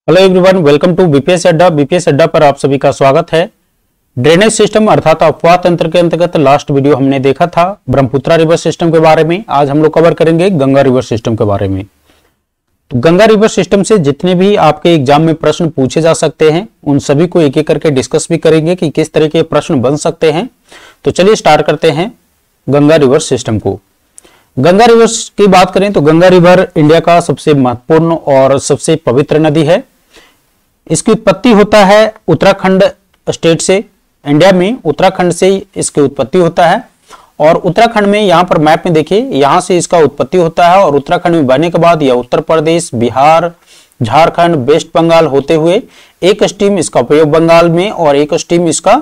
Hello everyone, welcome to BPS Adda. BPS Adda पर आप सभी का स्वागत है। ड्रेनेज सिस्टम अर्थात अपवाह तंत्र के अंतर्गत लास्ट वीडियो हमने देखा था ब्रह्मपुत्रा रिवर सिस्टम के बारे में। आज हम लोग कवर करेंगे गंगा रिवर सिस्टम के बारे में। तो गंगा रिवर सिस्टम से जितने भी आपके एग्जाम में प्रश्न पूछे जा सकते हैं उन सभी को एक एक करके डिस्कस भी करेंगे कि किस तरह के प्रश्न बन सकते हैं। तो चलिए स्टार्ट करते हैं गंगा रिवर सिस्टम को। गंगा रिवर की बात करें तो गंगा रिवर इंडिया का सबसे महत्वपूर्ण और सबसे पवित्र नदी है। इसकी उत्पत्ति होता है उत्तराखंड स्टेट से। इंडिया में उत्तराखंड से इसकी उत्पत्ति होता है और उत्तराखंड में यहाँ पर मैप में देखिए, यहाँ से इसका उत्पत्ति होता है और उत्तराखंड में बहने के बाद यह उत्तर प्रदेश, बिहार, झारखंड, वेस्ट बंगाल होते हुए एक स्ट्रीम इसका बे ऑफ बंगाल में और एक स्ट्रीम इसका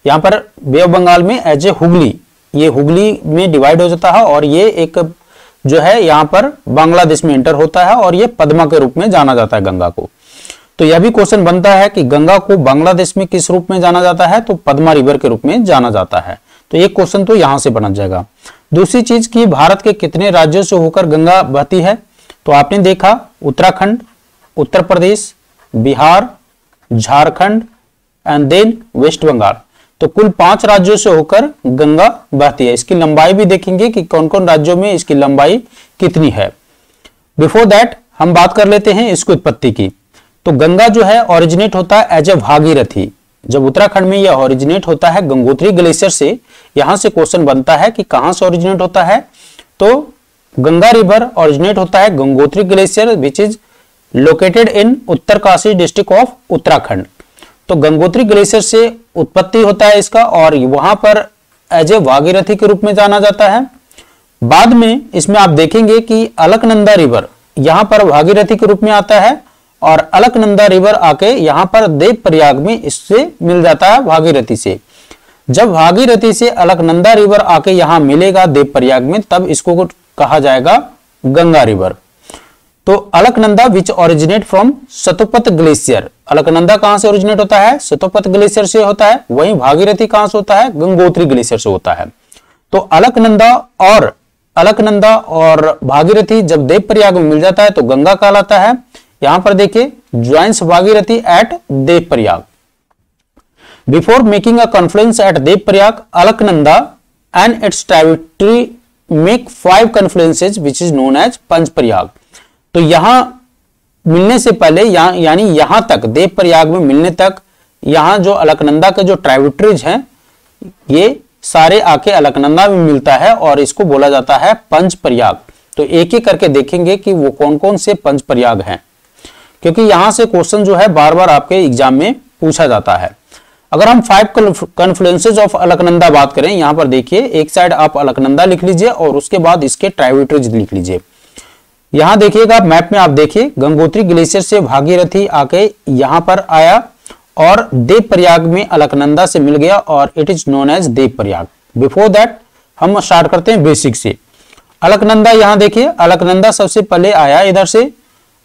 यहाँ पर बे ऑफ बंगाल में एज ए हुगली, ये हुगली में डिवाइड हो जाता है और ये एक जो है यहाँ पर बांग्लादेश में एंटर होता है और ये पद्मा के रूप में जाना जाता है गंगा को। तो यह भी क्वेश्चन बनता है कि गंगा को बांग्लादेश में किस रूप में जाना जाता है, तो पद्मा रिवर के रूप में जाना जाता है। तो एक क्वेश्चन तो यहां से बना जाएगा। दूसरी चीज कि भारत के कितने राज्यों से होकर गंगा बहती है, तो आपने देखा उत्तराखंड, उत्तर प्रदेश, बिहार, झारखंड एंड देन वेस्ट बंगाल। तो कुल 5 राज्यों से होकर गंगा बहती है। इसकी लंबाई भी देखेंगे कि कौन कौन राज्यों में इसकी लंबाई कितनी है। बिफोर दैट हम बात कर लेते हैं इसकी उत्पत्ति की। तो गंगा जो है ओरिजिनेट होता है एज ए भागीरथी। जब उत्तराखंड में यह ओरिजिनेट होता है गंगोत्री ग्लेशियर से, यहां से क्वेश्चन बनता है कि कहां से ओरिजिनेट होता है, तो गंगा रिवर ओरिजिनेट होता है Gangotri glacier which is located in Uttarkashi district of Uttarakhand. तो गंगोत्री ग्लेशियर से उत्पत्ति होता है इसका और वहां पर एज ए भागीरथी के रूप में जाना जाता है। बाद में इसमें आप देखेंगे कि अलकनंदा रिवर यहां पर भागीरथी के रूप में आता है और अलकनंदा रिवर आके यहां पर देवप्रयाग में इससे मिल जाता है भागीरथी से। जब भागीरथी से अलकनंदा रिवर आके यहां मिलेगा देवप्रयाग में, तब इसको कहा जाएगा गंगा रिवर। तो Alaknanda which originate from Satopanth glacier. Alaknanda कहां से ओरिजिनेट होता है, सतोपत ग्लेशियर से होता है। वहीं भागीरथी कहां से होता है, गंगोत्री ग्लेशियर से होता है। तो अलकनंदा और भागीरथी जब देवप्रयाग में मिल जाता है तो गंगा कहलाता है। यहां पर देखिए joins Bhagirathi at Devprayag. Before making a confluence at Devprayag, Alaknanda and its tributary make 5 confluences which is known as Panchprayag. तो यहां मिलने से पहले यानी यहां तक देवप्रयाग में मिलने तक यहां जो अलकनंदा के जो ट्रिब्यूटरीज हैं ये सारे आके अलकनंदा में मिलता है और इसको बोला जाता है पंचप्रयाग। तो एक एक करके देखेंगे कि वो कौन कौन से पंचप्रयाग हैं, क्योंकि यहां से क्वेश्चन जो है बार बार आपके एग्जाम में पूछा जाता है। अगर हम 5 कॉन्फ्लुएंसेस ऑफ अलकनंदा बात करें, यहां पर देखिए एक साइड आप अलकनंदा लिख लीजिए और उसके बाद इसके ट्रिब्यूटरीज लिख लीजिए। यहां देखिएगा मैप में आप देखिए गंगोत्री ग्लेशियर से भागीरथी आके यहां पर आया और देवप्रयाग में अलकनंदा से मिल गया और it is known as Devprayag. Before that हम स्टार्ट करते हैं बेसिक से। अलकनंदा यहां देखिए, अलकनंदा सबसे पहले आया इधर से।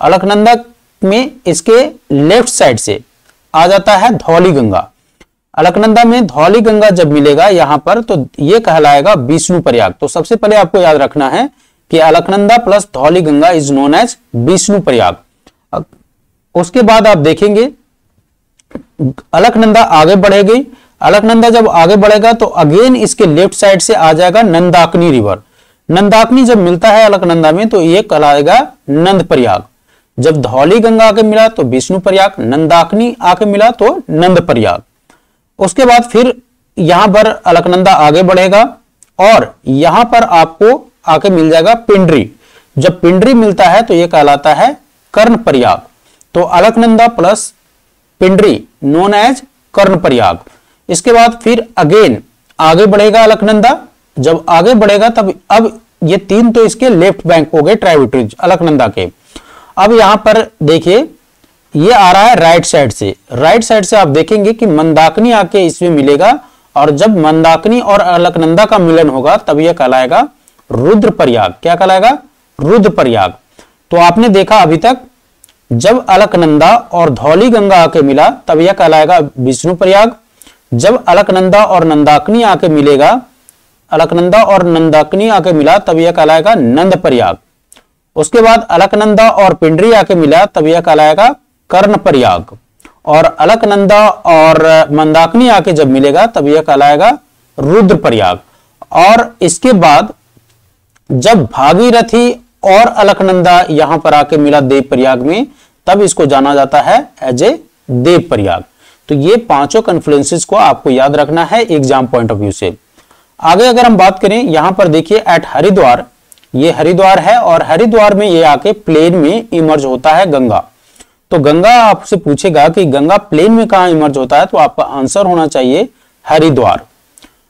अलकनंदा में इसके लेफ्ट साइड से आ जाता है धौली गंगा। अलकनंदा में धौली गंगा जब मिलेगा यहां पर तो यह कहलाएगा विष्णु प्रयाग। तो सबसे पहले आपको याद रखना है कि Alaknanda plus Dhauli Ganga is known as Vishnuprayag. उसके बाद आप देखेंगे अलकनंदा आगे बढ़ेगी। अलकनंदा जब आगे बढ़ेगा तो अगेन इसके लेफ्ट साइड से आ जाएगा नंदाकिनी रिवर। नंदाकिनी जब मिलता है अलकनंदा में तो यह कहलाएगा नंद प्रयाग। जब धौली गंगा आके मिला तो विष्णु प्रयाग, नंदाकिनी आके मिला तो नंद प्रयाग। उसके बाद फिर यहां पर अलकनंदा आगे बढ़ेगा और यहां पर आपको आके मिल जाएगा पिंडरी। जब पिंडरी मिलता है तो यह कहलाता है कर्ण प्रयाग। तो अलकनंदा प्लस पिंडरी नोन एज कर्ण प्रयाग। इसके बाद फिर अगेन आगे बढ़ेगा अलकनंदा। जब आगे बढ़ेगा तब अब ये 3 तो इसके लेफ्ट बैंक हो गए ट्रिब्यूटरीज अलकनंदा के। अब यहां पर देखिए ये आ रहा है राइट साइड से। राइट साइड से आप देखेंगे कि मंदाकिनी आके इसमें मिलेगा और जब मंदाकिनी और अलकनंदा का मिलन होगा तब यह कहलाएगा रुद्रप्रयाग। क्या कहलाएगा, रुद्रप्रयाग। तो आपने देखा अभी तक जब अलकनंदा और धौली गंगा आके मिला तब यह कहलाएगा विष्णु प्रयाग। जब अलकनंदा और नंदाकिनी आके मिलेगा, अलकनंदा और नंदाकिनी आके मिला तब यह कहलाएगा नंद प्रयाग। उसके बाद अलकनंदा और पिंडरी आके मिला तब यह कहलाएगा कर्ण प्रयाग, और अलकनंदा और मंदाकिनी आके जब मिलेगा तब यह कहलाएगा रुद्र प्रयाग। और इसके बाद जब भागीरथी और अलकनंदा यहां पर आके मिला देव प्रयाग में, तब इसको जाना जाता है एज ए देव प्रयाग। तो ये पांचों कन्फ्लुएंसेस को आपको याद रखना है एग्जाम पॉइंट ऑफ व्यू से। आगे अगर हम बात करें, यहां पर देखिए एट हरिद्वार, ये हरिद्वार है और हरिद्वार में ये आके प्लेन में इमर्ज होता है गंगा। तो गंगा आपसे पूछेगा कि गंगा प्लेन में कहां इमर्ज होता है, तो आपका आंसर होना चाहिए हरिद्वार।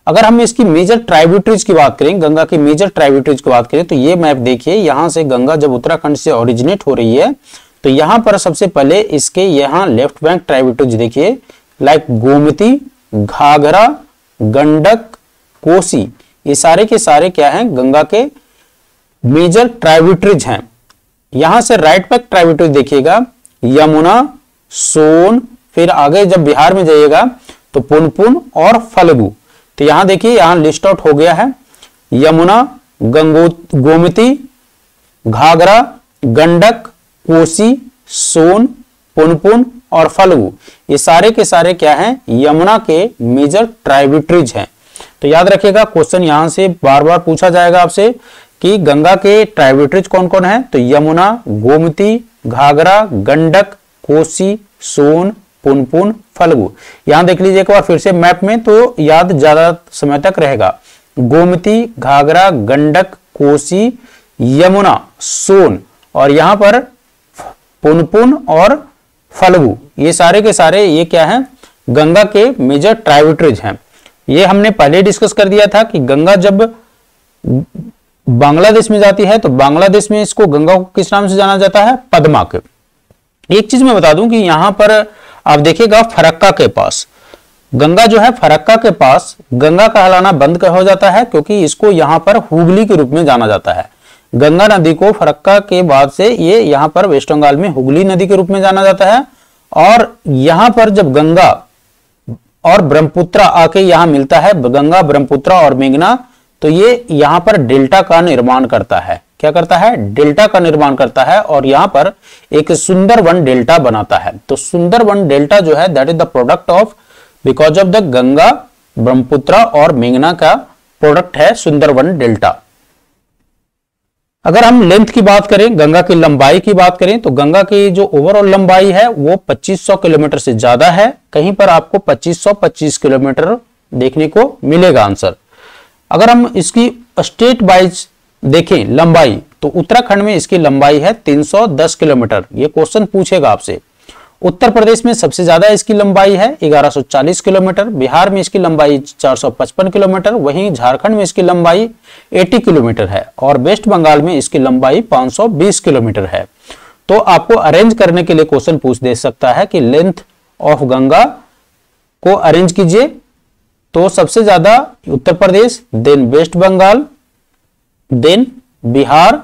अगर हम इसकी मेजर ट्राइब्यूटरीज की बात करें, गंगा की मेजर ट्राइब्यूटरीज की बात करें, तो ये मैप देखिए, यहां से गंगा जब उत्तराखंड से ओरिजिनेट हो रही है तो यहां पर सबसे पहले इसके यहां लेफ्ट बैंक ट्राइब्यूटरीज देखिए, लाइक गोमती, घाघरा, गंडक, कोसी, ये सारे के सारे क्या हैं, गंगा के मेजर ट्राइब्यूटरीज हैं। यहां से राइट बैंक ट्राइब्यूटरीज देखिएगा, यमुना, सोन, फिर आगे जब बिहार में जाइएगा तो पुनपुन और फल्गु। तो यहां देखिए, यहां लिस्ट आउट हो गया है, यमुना, गोमती, घाघरा, गंडक, कोसी, सोन, पुनपुन और फल्गु, ये सारे के सारे क्या हैं, यमुना के मेजर ट्राइब्यूटरीज हैं। तो याद रखिएगा, क्वेश्चन यहां से बार बार पूछा जाएगा आपसे कि गंगा के ट्राइब्यूटरीज कौन कौन है, तो यमुना, गोमती, घाघरा, गंडक, कोसी, सोन, पुनपुन, फल्गु। यहां देख लीजिए एक बार फिर से मैप में, तो याद ज्यादा समय तक रहेगा। गोमती, घाघरा, गंडक, कोसी, यमुना, सोन, और यहां पर पुनपुन और फल्गु, ये सारे के सारे ये क्या हैं, गंगा के मेजर ट्राइब्यूटरीज हैं। ये हमने पहले डिस्कस कर दिया था कि गंगा जब बांग्लादेश में जाती है तो बांग्लादेश में इसको गंगा को किस नाम से जाना जाता है, पद्मा के। एक चीज मैं बता दूं कि यहां पर आप देखिएगा फरक्का के पास गंगा जो है, फरक्का के पास गंगा कहलाना बंद हो जाता है, क्योंकि इसको यहां पर हुगली के रूप में जाना जाता है। गंगा नदी को फरक्का के बाद से ये यहां पर वेस्ट बंगाल में हुगली नदी के रूप में जाना जाता है। और यहां पर जब गंगा और ब्रह्मपुत्र आके यहां मिलता है, गंगा, ब्रह्मपुत्र और मेघना, तो ये यहां पर डेल्टा का निर्माण करता है। क्या करता है, डेल्टा का निर्माण करता है, और यहां पर एक सुंदरवन डेल्टा बनाता है। तो सुंदरवन डेल्टा जो है, that is the product of, because of the Ganga, Brahmaputra और मेघना का प्रोडक्ट है सुंदरवन डेल्टा। अगर हम लेंथ की बात करें, गंगा की लंबाई की बात करें, तो गंगा की जो ओवरऑल लंबाई है वो 2500 किलोमीटर से ज्यादा है। कहीं पर आपको 2525 किलोमीटर देखने को मिलेगा आंसर। अगर हम इसकी स्टेट वाइज देखें लंबाई, तो उत्तराखंड में इसकी लंबाई है 310 किलोमीटर। ये क्वेश्चन पूछेगा आपसे। उत्तर प्रदेश में सबसे ज्यादा इसकी लंबाई है 1140 किलोमीटर, बिहार में इसकी लंबाई 455 किलोमीटर, वहीं झारखंड में इसकी लंबाई 80 किलोमीटर है, और वेस्ट बंगाल में इसकी लंबाई 520 किलोमीटर है। तो आपको अरेंज करने के लिए क्वेश्चन पूछ दे सकता है कि लेंथ ऑफ गंगा को अरेंज कीजिए, तो सबसे ज्यादा Uttar Pradesh, then West Bengal, then Bihar,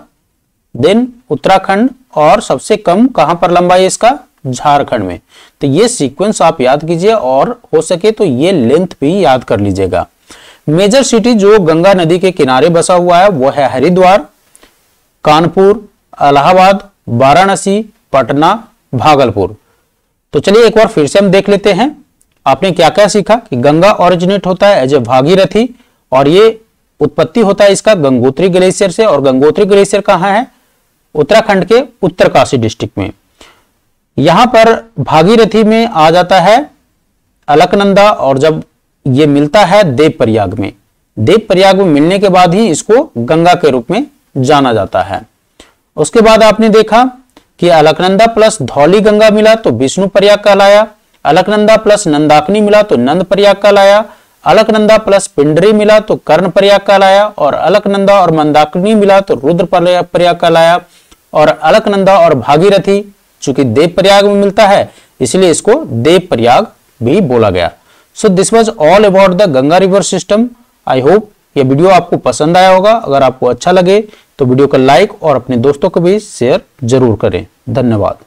then Uttarakhand, और सबसे कम कहां पर लंबाई इसका, झारखंड में। तो ये सीक्वेंस आप याद कीजिए, और हो सके तो ये लेंथ भी याद कर लीजिएगा। मेजर सिटी जो गंगा नदी के किनारे बसा हुआ है वो है हरिद्वार, कानपुर, इलाहाबाद, वाराणसी, पटना, भागलपुर। तो चलिए एक बार फिर से हम देख लेते हैं आपने क्या क्या सीखा कि गंगा ओरिजिनेट होता है एज ए भागीरथी, और ये उत्पत्ति होता है इसका गंगोत्री ग्लेशियर से, और गंगोत्री ग्लेशियर कहां है, उत्तराखंड के उत्तरकाशी डिस्ट्रिक्ट में। यहां पर भागीरथी में आ जाता है अलकनंदा, और जब ये मिलता है देवप्रयाग में, देवप्रयाग में मिलने के बाद ही इसको गंगा के रूप में जाना जाता है। उसके बाद आपने देखा कि अलकनंदा प्लस धौली गंगा मिला तो विष्णु प्रयाग कहलाया, अलकनंदा प्लस नंदाकिनी मिला तो नंद प्रयाग कहलाया, अलकनंदा प्लस पिंडरी मिला तो कर्ण प्रयाग कहलाया, और अलकनंदा और मंदाकिनी मिला तो रुद्र प्रयाग कहलाया, और अलकनंदा और भागीरथी चूंकि देव प्रयाग में मिलता है इसलिए इसको देव प्रयाग भी बोला गया। So this was all about the Ganga river system. I hope ये वीडियो आपको पसंद आया होगा। अगर आपको अच्छा लगे तो वीडियो को लाइक और अपने दोस्तों को भी शेयर जरूर करें। धन्यवाद।